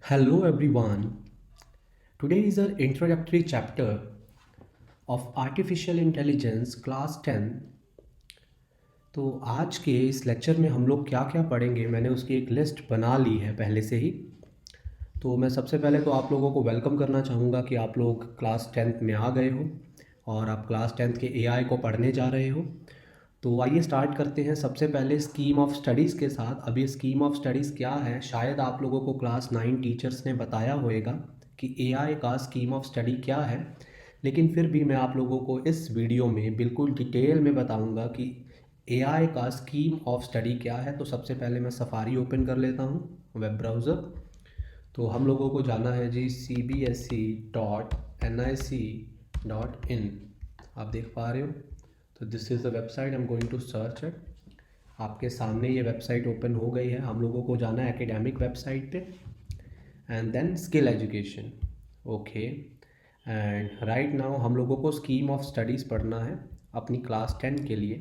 Hello everyone. Today is our introductory chapter of Artificial Intelligence Class 10। तो आज के इस लेक्चर में हम लोग क्या क्या पढ़ेंगे, मैंने उसकी एक लिस्ट बना ली है पहले से ही। तो मैं सबसे पहले तो आप लोगों को वेलकम करना चाहूँगा कि आप लोग क्लास 10th में आ गए हो और आप क्लास 10th के एआई को पढ़ने जा रहे हो। तो आइए स्टार्ट करते हैं सबसे पहले स्कीम ऑफ स्टडीज़ के साथ। अभी स्कीम ऑफ स्टडीज़ क्या है, शायद आप लोगों को क्लास 9 टीचर्स ने बताया होगा कि एआई का स्कीम ऑफ स्टडी क्या है, लेकिन फिर भी मैं आप लोगों को इस वीडियो में बिल्कुल डिटेल में बताऊंगा कि एआई का स्कीम ऑफ स्टडी क्या है। तो सबसे पहले मैं सफारी ओपन कर लेता हूँ, वेब ब्राउज़र। तो हम लोगों को जाना है जी cbse.nic.in। आप देख पा रहे हो, तो this is the website I am going to search it. आपके सामने ये वेबसाइट ओपन हो गई है। हम लोगों को जाना है एकेडमिक वेबसाइट पे and then skill education. Okay, and right now हम लोगों को स्कीम ऑफ स्टडीज़ पढ़ना है अपनी क्लास 10 के लिए।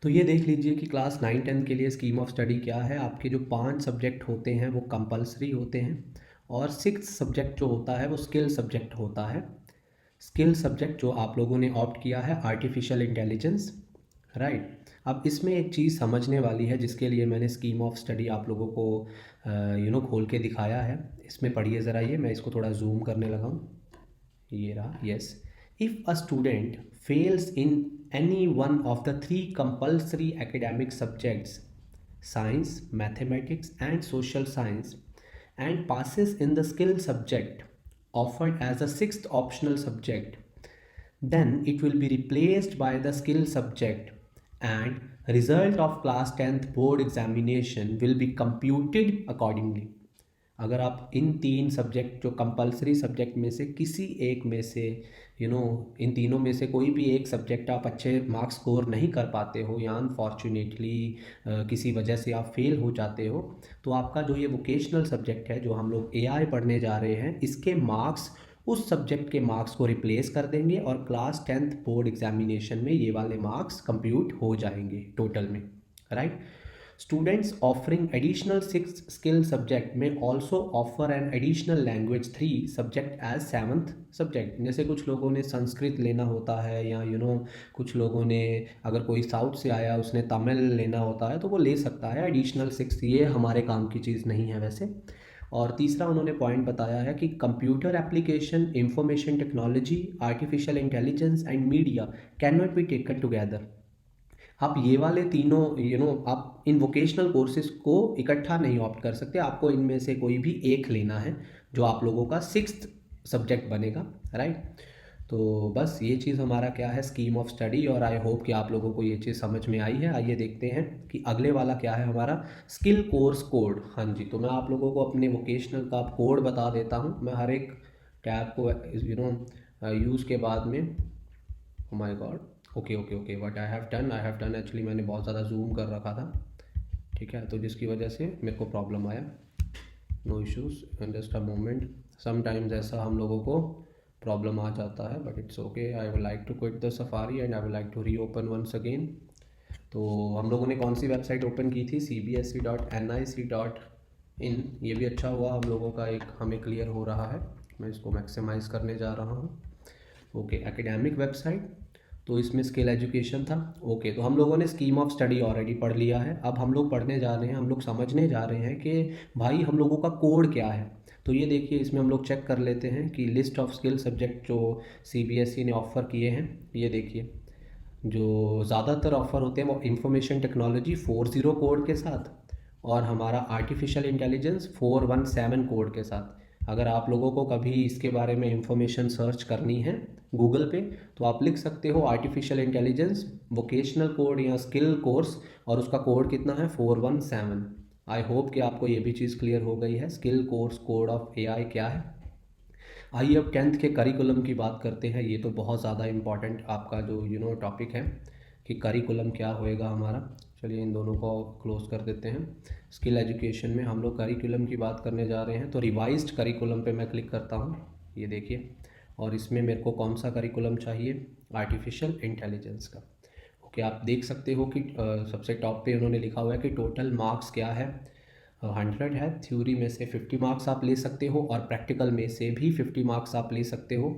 तो ये देख लीजिए कि क्लास 9-10 के लिए स्कीम ऑफ स्टडी क्या है। आपके जो 5 सब्जेक्ट होते हैं वो कंपलसरी होते हैं और 6th सब्जेक्ट जो होता है वो स्किल सब्जेक्ट होता है। स्किल सब्जेक्ट जो आप लोगों ने ऑप्ट किया है आर्टिफिशियल इंटेलिजेंस, राइट। अब इसमें एक चीज़ समझने वाली है जिसके लिए मैंने स्कीम ऑफ स्टडी आप लोगों को खोल के दिखाया है। इसमें पढ़िए ज़रा, ये मैं इसको थोड़ा जूम करने लगा हूँ। ये रहा, yes. If a student fails in any one of the 3 compulsory academic subjects science, mathematics, and social science, and passes in the skill subject offered as a 6th optional subject, then it will be replaced by the skill subject and result of class 10th board examination will be computed accordingly। अगर आप इन 3 subject जो compulsory subject में से किसी एक में से इन तीनों में से कोई भी एक सब्जेक्ट आप अच्छे मार्क्स स्कोर नहीं कर पाते हो या अनफॉर्चुनेटली किसी वजह से आप फेल हो जाते हो, तो आपका जो ये वोकेशनल सब्जेक्ट है जो हम लोग एआई पढ़ने जा रहे हैं, इसके मार्क्स उस सब्जेक्ट के मार्क्स को रिप्लेस कर देंगे और क्लास 10th बोर्ड एग्जामिनेशन में ये वाले मार्क्स कंप्यूट हो जाएंगे टोटल में, right. Students offering additional 6 skill subject may also offer an additional language 3 subject as 7th subject। जैसे कुछ लोगों ने संस्कृत लेना होता है या कुछ लोगों ने, अगर कोई साउथ से आया उसने तमिल लेना होता है तो वो ले सकता है एडिशनल 6। ये हमारे काम की चीज़ नहीं है वैसे। और तीसरा उन्होंने पॉइंट बताया है कि computer application, information technology, artificial intelligence and media can not be taken together. आप ये वाले तीनों आप इन वोकेशनल कोर्सेज को इकट्ठा नहीं ऑप्ट कर सकते, आपको इनमें से कोई भी एक लेना है जो आप लोगों का 6th सब्जेक्ट बनेगा, राइट। तो बस ये चीज़ हमारा क्या है, स्कीम ऑफ स्टडी, और आई होप कि आप लोगों को ये चीज़ समझ में आई है। आइए देखते हैं कि अगले वाला क्या है हमारा, स्किल कोर्स कोड। हाँ जी, तो मैं आप लोगों को अपने वोकेशनल का कोड बता देता हूँ। मैं हर एक टैब को यूज़ के बाद में, oh my God, okay okay okay, what I have done actually मैंने बहुत ज़्यादा जूम कर रखा था, ठीक है, तो जिसकी वजह से मेरे को प्रॉब्लम आया। No issues, just a moment. Sometimes ऐसा हम लोगों को प्रॉब्लम आ जाता है, but it's okay. I would like to quit the Safari and I would like to reopen once again. तो हम लोगों ने कौन सी वेबसाइट ओपन की थी, cbse.nic.in। ये भी अच्छा हुआ, हम लोगों का एक हमें क्लियर हो रहा है। मैं इसको मैक्सिमाइज़ करने जा रहा हूँ। ओके, एकेडमिक वेबसाइट, तो इसमें स्किल एजुकेशन था। ओके, तो हम लोगों ने स्कीम ऑफ स्टडी ऑलरेडी पढ़ लिया है। अब हम लोग पढ़ने जा रहे हैं, हम लोग समझने जा रहे हैं कि भाई हम लोगों का कोड क्या है। तो ये देखिए, इसमें हम लोग चेक कर लेते हैं कि लिस्ट ऑफ स्किल सब्जेक्ट जो सीबीएसई ने ऑफ़र किए हैं, ये देखिए जो ज़्यादातर ऑफ़र होते हैं वो इंफॉर्मेशन टेक्नोलॉजी 40 कोड के साथ और हमारा आर्टिफिशियल इंटेलिजेंस 417 कोड के साथ। अगर आप लोगों को कभी इसके बारे में इंफॉर्मेशन सर्च करनी है गूगल पे, तो आप लिख सकते हो आर्टिफिशियल इंटेलिजेंस वोकेशनल कोड या स्किल कोर्स, और उसका कोड कितना है, 417। आई होप कि आपको ये भी चीज़ क्लियर हो गई है, skill course code of AI क्या है। आइए अब 10th के करिकुलम की बात करते हैं। ये तो बहुत ज़्यादा इम्पॉर्टेंट आपका जो टॉपिक है कि करिकुलम क्या होएगा हमारा। चलिए इन दोनों को क्लोज कर देते हैं। स्किल एजुकेशन में हम लोग करिकुलम की बात करने जा रहे हैं, तो रिवाइज्ड करिकुलम पे मैं क्लिक करता हूँ, ये देखिए, और इसमें मेरे को कौन सा करिकुलम चाहिए, आर्टिफिशियल इंटेलिजेंस का। ओके, आप देख सकते हो कि सबसे टॉप पे उन्होंने लिखा हुआ है कि टोटल मार्क्स क्या है, 100 है, थ्योरी में से 50 मार्क्स आप ले सकते हो और प्रैक्टिकल में से भी 50 मार्क्स आप ले सकते हो,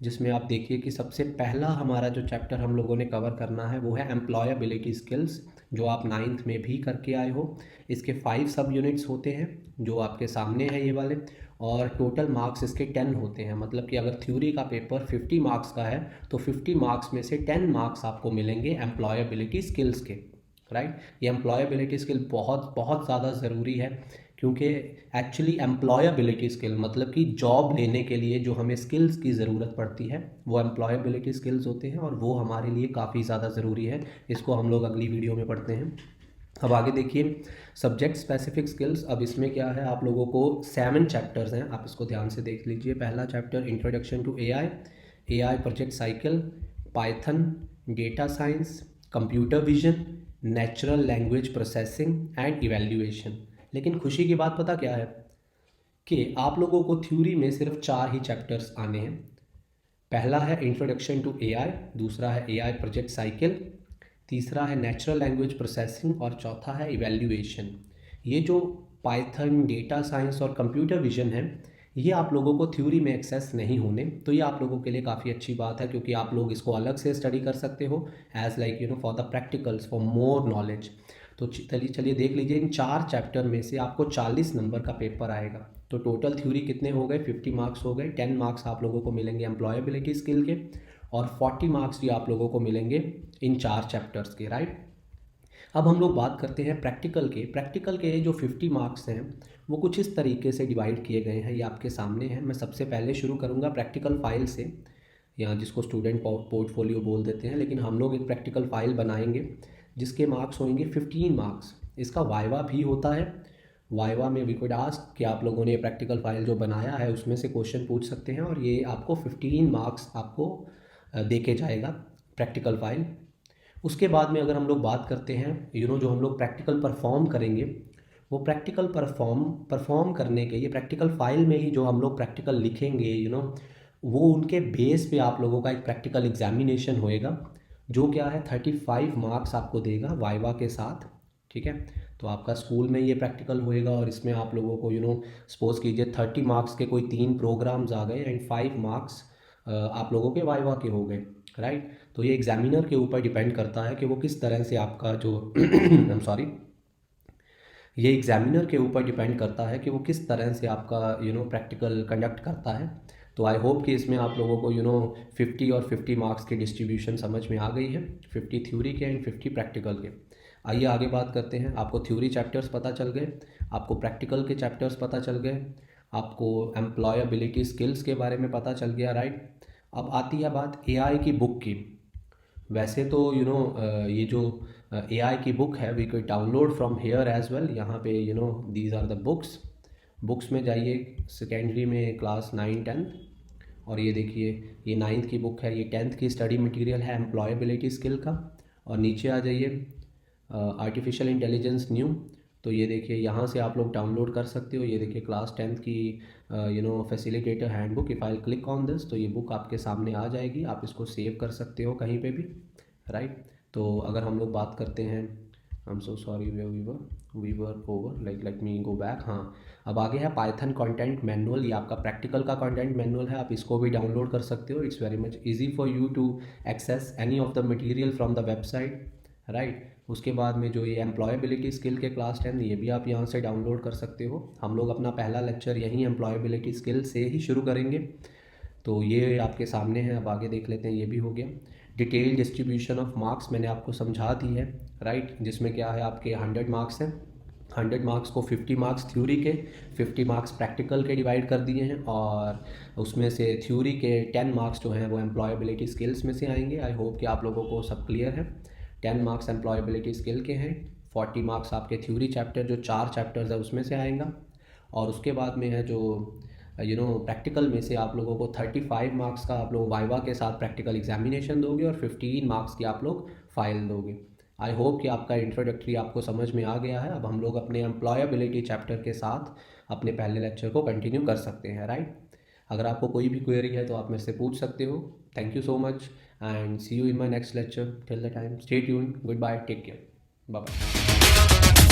जिसमें आप देखिए कि सबसे पहला हमारा जो चैप्टर हम लोगों ने कवर करना है वो है एम्प्लॉयबिलिटी स्किल्स, जो आप 9th में भी करके आए हो। इसके 5 सब यूनिट्स होते हैं जो आपके सामने हैं ये वाले, और टोटल मार्क्स इसके 10 होते हैं। मतलब कि अगर थ्योरी का पेपर 50 मार्क्स का है तो 50 मार्क्स में से 10 मार्क्स आपको मिलेंगे एम्प्लॉयबिलिटी स्किल्स के, राइट। ये एम्प्लॉयबिलिटी स्किल बहुत बहुत ज़्यादा ज़रूरी है, क्योंकि एक्चुअली एम्प्लॉयबिलिटी स्किल मतलब कि जॉब लेने के लिए जो हमें स्किल्स की ज़रूरत पड़ती है वो एम्प्लॉयबिलिटी स्किल्स होते हैं, और वो हमारे लिए काफ़ी ज़्यादा ज़रूरी है। इसको हम लोग अगली वीडियो में पढ़ते हैं। अब आगे देखिए सब्जेक्ट स्पेसिफिक स्किल्स। अब इसमें क्या है, आप लोगों को 7 चैप्टर्स हैं, आप इसको ध्यान से देख लीजिए। पहला chapter introduction to AI project cycle, Python, data science, computer vision, natural language processing and evaluation. लेकिन खुशी की बात पता क्या है कि आप लोगों को थ्योरी में सिर्फ 4 ही चैप्टर्स आने हैं। पहला है इंट्रोडक्शन टू एआई, दूसरा है एआई प्रोजेक्ट साइकिल, तीसरा है नेचुरल लैंग्वेज प्रोसेसिंग और चौथा है इवैल्यूएशन। ये जो पाइथन, डेटा साइंस और कंप्यूटर विजन है ये आप लोगों को थ्योरी में एक्सेस नहीं होने, तो ये आप लोगों के लिए काफ़ी अच्छी बात है, क्योंकि आप लोग इसको अलग से स्टडी कर सकते हो as like for the practicals, for more knowledge. तो चलिए देख लीजिए, इन 4 चैप्टर में से आपको 40 नंबर का पेपर आएगा। तो टोटल थ्योरी कितने हो गए, 50 मार्क्स हो गए। 10 मार्क्स आप लोगों को मिलेंगे एम्प्लॉयबिलिटी स्किल के, और 40 मार्क्स भी आप लोगों को मिलेंगे इन 4 चैप्टर्स के, राइट। अब हम लोग बात करते हैं प्रैक्टिकल के। प्रैक्टिकल के जो 50 मार्क्स हैं वो कुछ इस तरीके से डिवाइड किए गए हैं, ये आपके सामने हैं। मैं सबसे पहले शुरू करूँगा प्रैक्टिकल फाइल से, या जिसको स्टूडेंट पोर्टफोलियो बोल देते हैं, लेकिन हम लोग एक प्रैक्टिकल फाइल बनाएंगे जिसके मार्क्स होंगे 15 मार्क्स। इसका वाइवा भी होता है। वाइवा में वी कुड आस्क कि आप लोगों ने प्रैक्टिकल फाइल जो बनाया है उसमें से क्वेश्चन पूछ सकते हैं, और ये आपको 15 मार्क्स आपको दे के जाएगा प्रैक्टिकल फाइल। उसके बाद में अगर हम लोग बात करते हैं जो हम लोग प्रैक्टिकल परफॉर्म करेंगे, वो प्रैक्टिकल परफॉर्म करने के ये प्रैक्टिकल फाइल में ही जो हम लोग प्रैक्टिकल लिखेंगे वो उनके बेस पे आप लोगों का एक प्रैक्टिकल एग्जामिनेशन होएगा, जो क्या है 35 मार्क्स आपको देगा वाइवा के साथ, ठीक है। तो आपका स्कूल में ये प्रैक्टिकल होएगा, और इसमें आप लोगों को सपोज कीजिए 30 मार्क्स के कोई 3 प्रोग्राम्स आ गए एंड 5 मार्क्स आप लोगों के वाइवा के हो गए, राइट। तो ये एग्जामिनर के ऊपर डिपेंड करता है कि वो किस तरह से आपका जो ये एग्जामिनर के ऊपर डिपेंड करता है कि वो किस तरह से आपका प्रैक्टिकल कंडक्ट करता है। तो आई होप कि इसमें आप लोगों को 50 और 50 मार्क्स की डिस्ट्रीब्यूशन समझ में आ गई है, 50 थ्योरी के एंड 50 प्रैक्टिकल के। आइए आगे बात करते हैं। आपको थ्योरी चैप्टर्स पता चल गए, आपको प्रैक्टिकल के चैप्टर्स पता चल गए, आपको एम्प्लॉयबिलिटी स्किल्स के बारे में पता चल गया, राइट। अब आती है बात एआई की बुक की। वैसे तो ये जो एआई की बुक है we can download from here as well. यहाँ पे दीज आर द बुक्स में जाइए, सेकेंडरी में क्लास 9, 10, और ये देखिए ये 9th की बुक है, ये 10th की स्टडी मटेरियल है एम्प्लॉयबिलिटी स्किल का। और नीचे आ जाइए आर्टिफिशियल इंटेलिजेंस न्यू, तो ये देखिए यहाँ से आप लोग डाउनलोड कर सकते हो। ये देखिए क्लास 10th की facilitator handbook. If I click on this तो ये बुक आपके सामने आ जाएगी, आप इसको सेव कर सकते हो कहीं पे भी, राइट। तो अगर हम लोग बात करते हैं, I am so sorry we were over, let me go back. हाँ, अब आगे है पाइथन कंटेंट मैनुअल। ये आपका प्रैक्टिकल का कंटेंट मैनुअल है, आप इसको भी डाउनलोड कर सकते हो। It's very much easy for you to access any of the material from the website, right. उसके बाद में जो ये एम्प्लॉयबिलिटी स्किल के क्लास 10 ये भी आप यहाँ से डाउनलोड कर सकते हो। हम लोग अपना पहला लेक्चर यहीं एम्प्लॉयबिलिटी स्किल से ही शुरू करेंगे, तो ये आपके सामने है। अब आगे देख लेते हैं, ये भी हो गया। डिटेल डिस्ट्रीब्यूशन ऑफ मार्क्स मैंने आपको समझा दी है, राइट, जिसमें क्या है आपके 100 मार्क्स हैं। 100 मार्क्स को 50 मार्क्स थ्योरी के, 50 मार्क्स प्रैक्टिकल के डिवाइड कर दिए हैं, और उसमें से थ्योरी के 10 मार्क्स जो हैं वो एम्प्लॉयबिलिटी स्किल्स में से आएंगे। आई होप कि आप लोगों को सब क्लियर है। 10 मार्क्स एम्प्लॉयबिलिटी स्किल के हैं, 40 मार्क्स आपके थ्योरी चैप्टर जो 4 चैप्टर्स है उसमें से आएगा, और उसके बाद में है जो प्रैक्टिकल में से आप लोगों को 35 मार्क्स का आप लोग वाइवा के साथ प्रैक्टिकल एग्जामिनेशन दोगे, और 15 मार्क्स की आप लोग फाइल दोगे। आई होप कि आपका इंट्रोडक्टरी आपको समझ में आ गया है। अब हम लोग अपने एम्प्लॉयबिलिटी चैप्टर के साथ अपने पहले लेक्चर को कंटिन्यू कर सकते हैं, राइट। अगर आपको कोई भी क्वेरी है तो आप मेरे से पूछ सकते हो। Thank you so much and see you in my next lecture. Till the time, stay tuned. Goodbye. Take care. Bye bye.